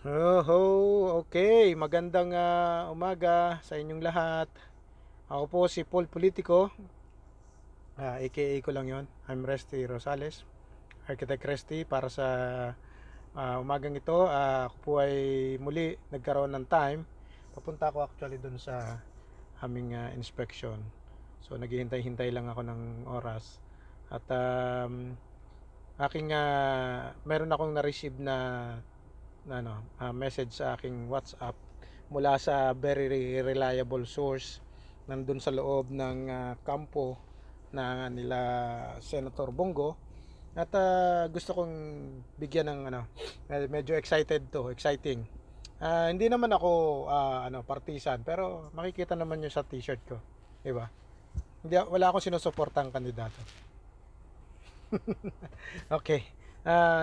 Okay. Magandang umaga sa inyong lahat. Ako po si Paul Politico, aka ko lang yon. I'm Resty Rosales, Architect Resty. Para sa umagang ito, ako po ay muli nagkaroon ng time. Papunta ako actually dun sa aming inspection. So naghihintay-hintay lang ako ng oras. At meron akong na-receive na message sa aking WhatsApp mula sa very reliable source nandun sa loob ng kampo na nila Senator Bongo. At gusto kong bigyan ng medyo exciting. Hindi naman ako partisan, pero makikita naman niyo sa t-shirt ko, 'di ba? Wala akong sinusuportang kandidato. Okay.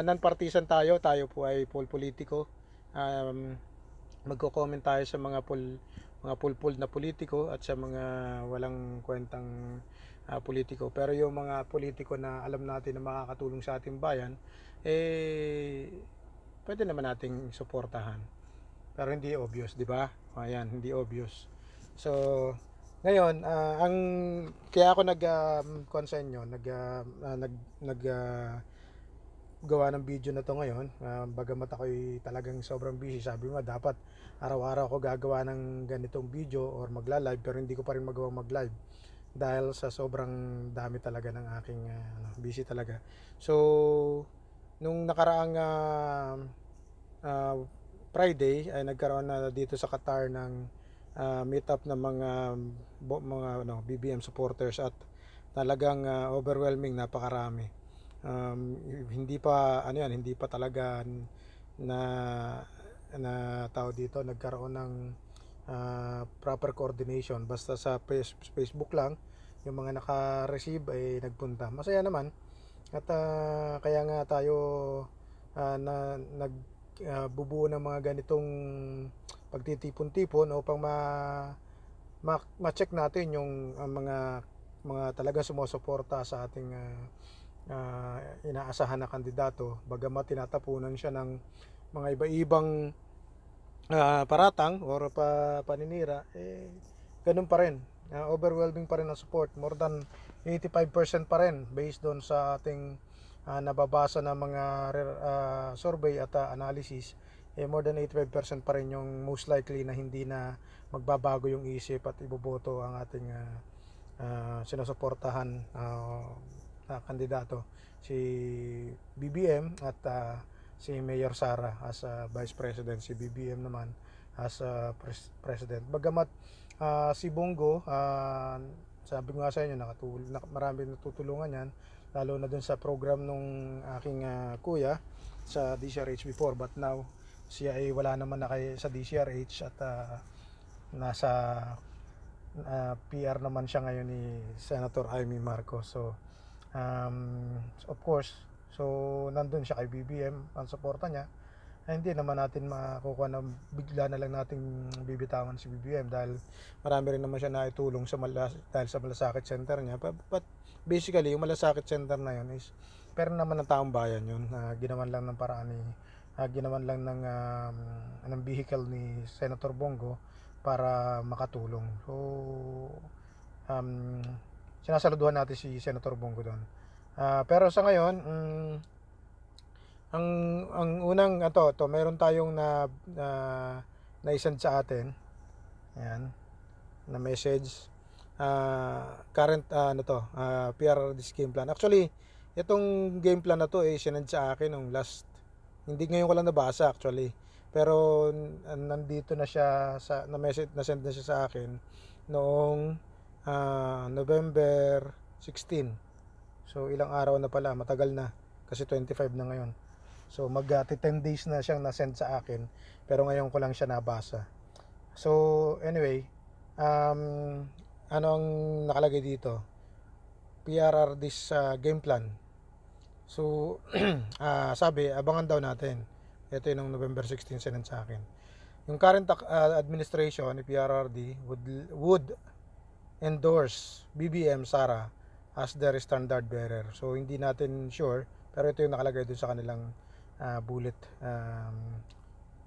Non-partisan tayo po ay politiko. Um, Magko-comment tayo sa mga pulpul na politiko at sa mga walang kwentang politiko. Pero yung mga politiko na alam natin na makakatulong sa ating bayan, pwede naman nating suportahan. Pero hindi obvious, di ba? Ayan, hindi obvious. So, ngayon, ang kaya ako nag inyo, gawa ng video na to ngayon. Bagamat ako'y talagang sobrang busy, sabi mo dapat araw-araw ako gagawa ng ganitong video or magla-live, pero hindi ko pa rin magawa mag-live dahil sa sobrang dami talaga ng aking busy talaga. So nung nakaraang uh, Friday ay nagkaroon na dito sa Qatar ng meetup ng mga BBM supporters at talagang overwhelming, napakarami. Hindi pa hindi pa talaga na tao dito nagkaroon ng proper coordination. Basta sa Facebook lang yung mga naka-receive ay nagpunta. Masaya naman at kaya nga tayo na nagbubuo ng mga ganitong pagtitipon-tipon upang ma-check natin yung mga talaga sumusuporta sa ating inaasahan na kandidato, bagamat tinatapunan siya ng mga iba-ibang paratang or paninira, ganun pa rin. Overwhelming pa rin ang support. More than 85% pa rin based doon sa ating nababasa na mga survey at analysis. More than 85% pa rin yung most likely na hindi na magbabago yung isip at iboboto ang ating sinusuportahan na kandidato, si BBM at si Mayor Sara as Vice President, si BBM naman as President. Bagamat si Bongo, sabi ko nga sa inyo, marami natutulungan yan, lalo na dun sa program nung aking kuya sa DCRH before, but now siya ay wala naman na sa DCRH at nasa PR naman siya ngayon ni Senator Amy Marcos. So of course, so nandun siya kay BBM, ang suporta niya. Hindi naman natin makukuha na bigla na lang nating bibitawan si BBM dahil marami rin naman siya naitulong dahil sa malasakit center niya. But basically, yung malasakit center na yun is pero naman ng taong bayan yun. Ginawan lang ng paraan ginawan lang ng vehicle ni Senator Bongo para makatulong. So um, sinasaluduhan natin si Senator Bongo doon. Pero sa ngayon, ang unang meron tayong na-send sa atin. Ayan, na message. Current PR this game plan. Actually, itong game plan na to sinend sa akin nung last, hindi ngayon ko lang nabasa actually. Pero nandito na siya na message, na send na siya sa akin noong November 16. So ilang araw na pala, matagal na kasi 25 na ngayon. So mag 10 days na siyang na-send sa akin, pero ngayon ko lang siya nabasa. So anyway, ano ang nakalagay dito? PRR this game plan. So sabi, abangan daw natin. Ito yung November 16 sinend sa akin. Yung current administration ni PRRD would endorse BBM Sara as their standard bearer. So hindi natin sure, pero ito yung nakalagay dun sa kanilang bullet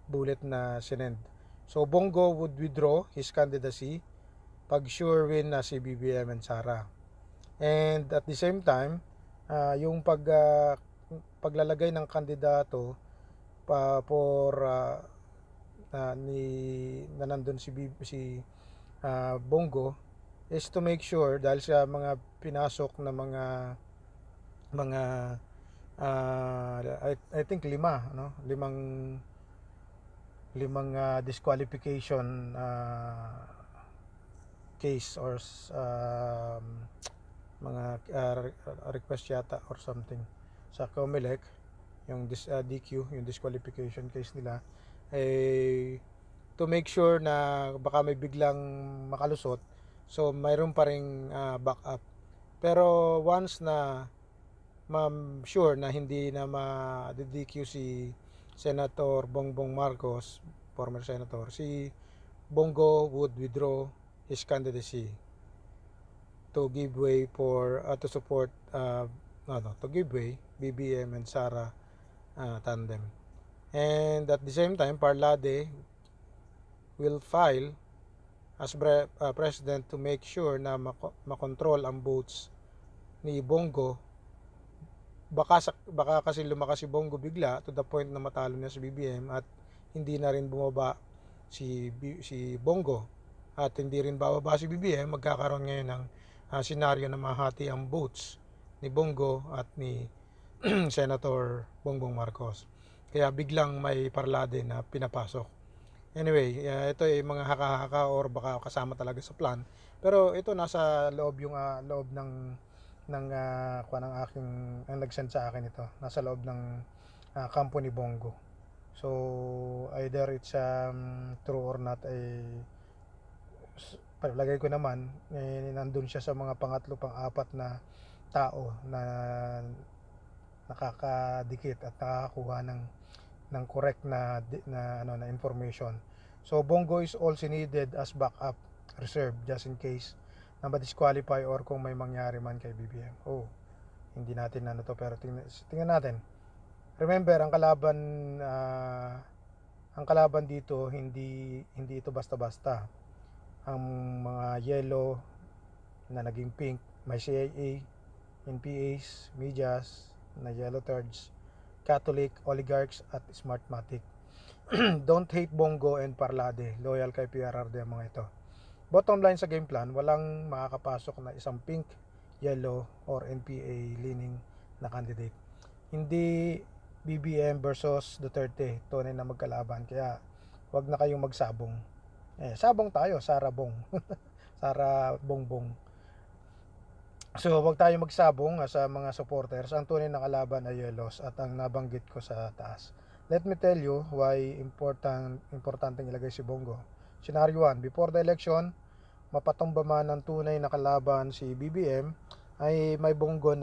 bullet na sinend. So Bongo would withdraw his candidacy pag sure win na si BBM and Sara. And at the same time, yung paglalagay ng kandidato for na nandun Bongo is to make sure, dahil sa mga pinasok na mga I think limang disqualification case or mga request yata or something sa COMELEC, yung DQ, yung disqualification case nila, to make sure na baka may biglang makalusot, so mayroon pa ring backup. Pero once na sure na hindi na ma-DQ si Senator Bongbong Marcos, former senator, si Bongo would withdraw his candidacy to give way to support to give way BBM and Sara tandem. And at the same time, Parlade will file as president to make sure na makontrol ang votes ni Bongo. Baka kasi lumakas si Bongo bigla to the point na matalo niya si BBM at hindi na rin bumaba si Bongo at hindi rin bababa si BBM, magkakaroon ngayon ng senaryo na mahati ang votes ni Bongo at ni Senator Bongbong Marcos. Kaya biglang may Parlade na pinapasok. Anyway, ito ay mga haka-haka or baka kasama talaga sa plan. Pero ito nasa loob loob ng aking ang nag-send sa akin ito. Nasa loob ng kampo ni Bongo. So either it's true or not, ay palagay ko naman nandun siya sa mga pangatlo, pang-apat na tao na nakakadikit at nakakakuha ng correct na information. So Bongo is also needed as backup reserve just in case na ma-disqualify or kung may mangyari man kay BBM. Hindi natin to, pero tingnan natin. Remember, ang kalaban dito hindi ito basta-basta. Ang mga yellow na naging pink, may CIA, NPAs, medias na yellow thirds, Catholic, oligarchs at smartmatic. Don't hate Bongo and Parlade, loyal kay PRRD ang mga ito. Bottom line sa game plan, walang makakapasok na isang pink, yellow or NPA leaning na candidate. Hindi BBM versus Duterte, tunay na magkalaban, kaya wag na kayong magsabong. Sabong tayo, Sara Bong. Sara Bongbong. So wag tayo magsabong sa mga supporters. Ang tunay na kalaban ay yellows at ang nabanggit ko sa taas. Let me tell you why importanteng ilagay si Bongo. Scenario 1, before the election, mapatumba man ng tunay na kalaban si BBM, ay may Bongo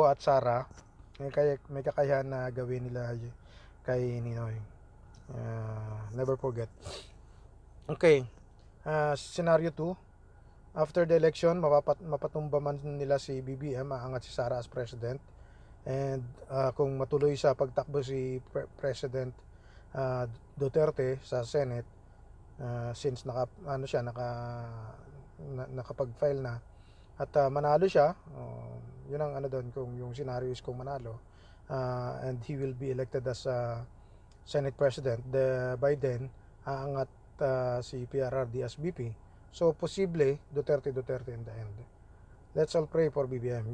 at Sara, may kakayahan na gawin nila kay Ninoy. Never forget. Okay, scenario 2, after the election, mapatumba man nila si BBM, aangat si Sara as president. And kung matuloy sa pagtakbo si President Duterte sa Senate, since nakapag-file na at manalo siya, yun ang doon, kung yung scenario is kung manalo, and he will be elected as Senate President, by then aangat si PRRD as VP. So posible Duterte in the end. Let's all pray for BBM.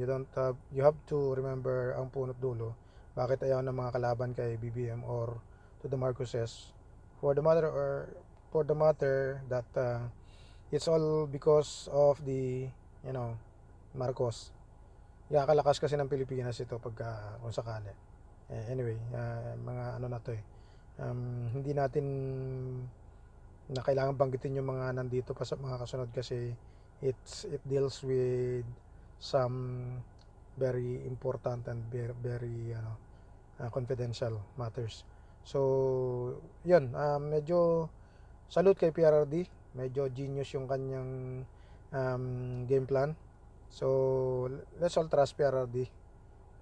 You have to remember ang punot dulo, bakit ayaw ng mga kalaban kay BBM or to the Marcoses, for the matter that it's all because of the Marcos. Kalakas kasi ng Pilipinas ito pagka kung sakali. Anyway, mga na to hindi natin na kailangan banggitin yung mga nandito pa sa mga kasunod kasi it deals with some very important and very confidential matters. So yun, medyo salute kay PRRD, medyo genius yung kanyang game plan. So let's all trust PRRD,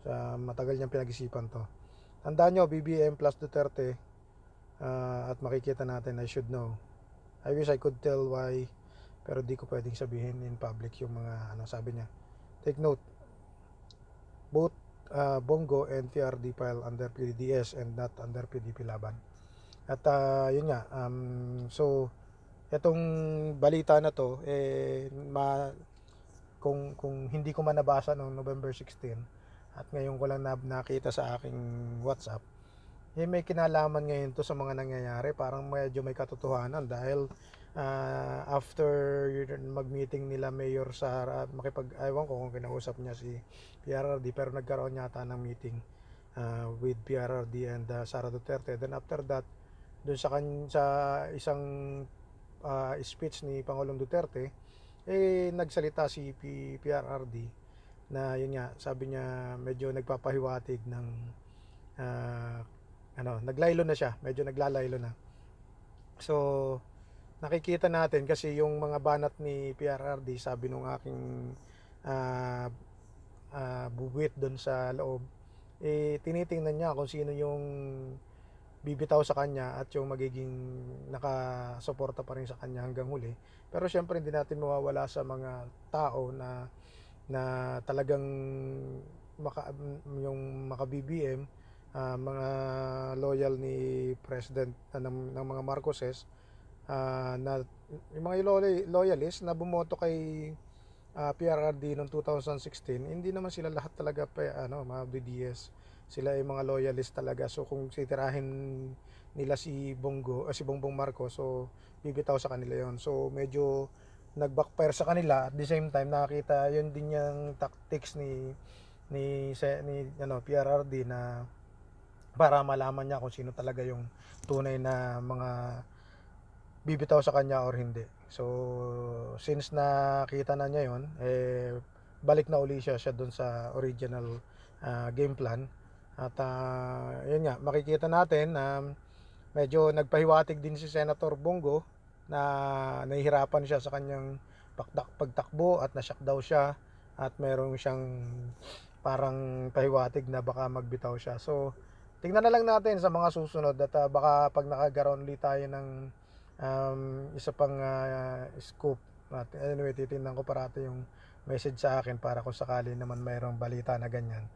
sa matagal niyang pinag-isipan to. Tandaan nyo, BBM plus Duterte at makikita natin. I should know. I wish I could tell why, pero di ko pwedeng sabihin in public yung mga ano. Sabi niya, take note, both Bongo and PRD file under PDDS and not under PDP Laban. At yun nga, so itong balita na to, kung hindi ko man nabasa noong November 16 at ngayon ko lang nakita sa aking WhatsApp, may kinalaman ngayon to sa mga nangyayari. Parang medyo may katotohanan dahil after mag-meeting nila Mayor Sara, ewan ko kung kinausap niya si PRRD, pero nagkaroon yata ng meeting with PRRD and Sara Duterte. Then after that, dun sa isang speech ni Pangulong Duterte, nagsalita si PRRD na yun nga, sabi niya medyo nagpapahiwatig ng naglaylo na siya, medyo naglalaylo na. So nakikita natin kasi yung mga banat ni PRRD, sabi nung aking buwit doon sa loob, tinitingnan niya kung sino yung bibitaw sa kanya at yung magiging nakasuporta pa rin sa kanya hanggang huli. Pero syempre hindi natin mawawala sa mga tao na talagang yung maka-BBM, mga loyal ni President ng mga Marcoses, na yung mga loyalist na bumoto kay PRRD noong 2016. Hindi naman sila lahat talaga mga DDS. Sila ay mga loyalist talaga. So kung titirahin nila si Bongbong Marcos, so bibitaw sa kanila yon. So medyo nag-backfire sa kanila. At the same time, nakita yun din yung tactics ni PRRD na para malaman niya kung sino talaga yung tunay na mga bibitaw sa kanya or hindi. So since nakita na niya yon, balik na uli siya doon sa original game plan. At yun nga, makikita natin na medyo nagpahiwatig din si Senator Bongo na nahihirapan siya sa kanyang pagtakbo at nashock daw siya at meron siyang parang pahiwatig na baka magbitaw siya. So tingnan na lang natin sa mga susunod at baka pag nakagaroon ulit tayo ng isa pang scoop. At anyway, titingnan ko parati yung message sa akin para kung sakali naman mayroong balita na ganyan,